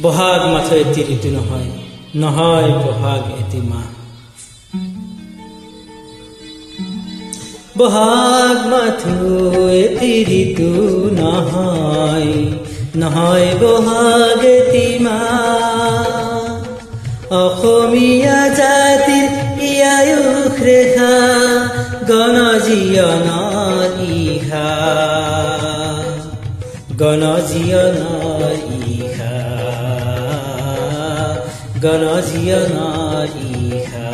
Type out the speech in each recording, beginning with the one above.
বহাগ মাথো এটি ঋতু নহয়, নহয় বহাগ এটি মাহ। বহাগ মাথো এটি ঋতু নহয়, নহয় বহাগ এটি মাহ। অসমীয়া জাতিৰ আয়ুস ৰেখা গণজীৱনৰ ইহা, গণজীৱনৰ ইহা, গণজীৱনৰ ইহা।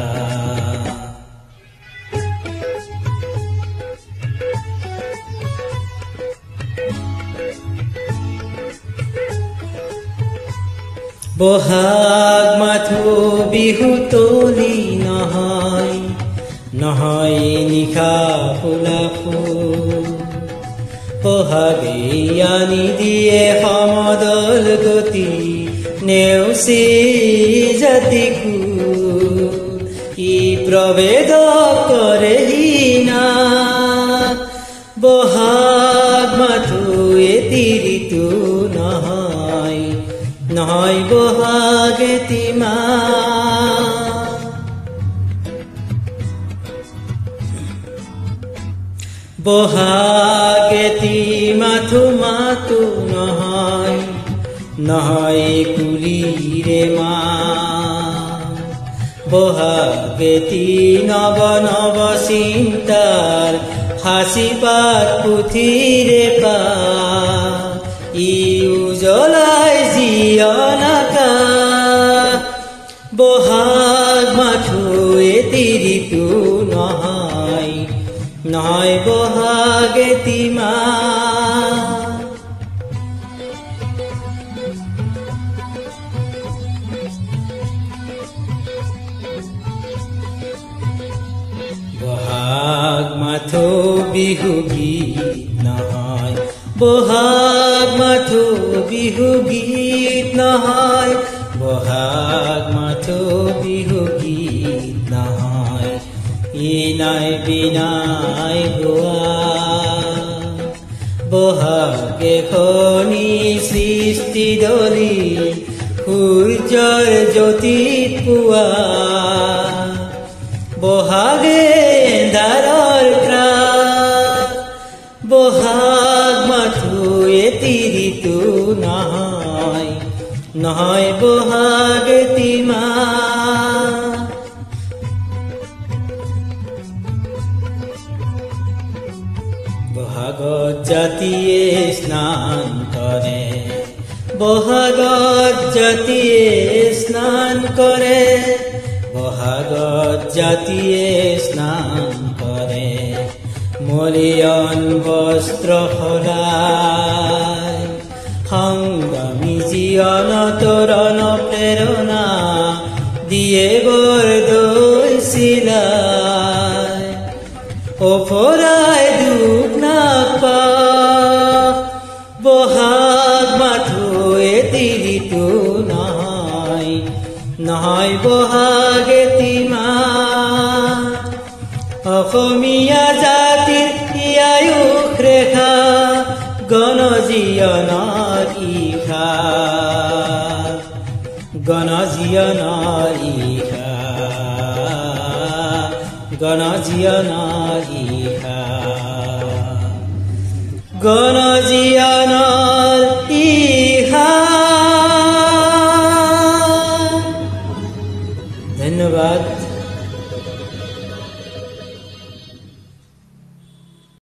বহাগ মাথো বিহু তলি নহয়, নহয় নিশা ফুলা ফুল। বহাগে আনি দিয়ে সমদল গতি, নেওচি জাতিকো ই প্ৰভেদ কৰে হীনা। বহাগ মাথো এটি ঋতু নহয়, নহয় বহাগ এটি মাহ। বহাগ এটি মাথো মাতো নহয়, নহয় কুলিৰে মাহ। বহাগ এটি নৱ নৱ চিন্তাৰ সাঁচি পাত পুথিৰে পা, ই উজ্বলাই জীৱন আকাশ। বহাগ মাথো এটি ঋতু নহয়, নহয় বহাগ এটি মাহ। বহাগ মাথো বিহু গীত নহয়, বহাগ মাথো বিহু গীত নহয়, বহাগ মাথো বিহু গীত নহয়। ইনাই বিনাই গোৱা বহাগে খনি সৃষ্টি দলি, সূৰ্যৰ জ্যোতিত পুৱা। বহাগে এন্ধাৰৰ ত্ৰাস, বহাগ মাথো এটি ঋতু নহয়, নহয় বহাগ এটি মাহ। বহাগত জাতিয়ে স্নান কৰে, বহাগত জাতিয়ে স্নান কৰে, বহাগত জাতিয়ে স্নান কৰে। মলিয়ন বস্ত্ৰ সলাই, সংগ্ৰামী জীৱন তৰণ প্ৰেৰণা দিয়ে বৰদৈ চিলাই। অপৰাই দুখ নাপা, বহাগ মাথো এটি ঋতু নহয়, নহয় বহাগ এটি মাহ। অসমীয়া জাতিৰ আয়ুস ৰেখা গণজীৱনৰ ইহা, গণজীৱনৰ ইহা, গণজীৱনৰ ইহা, গণজীৱনৰ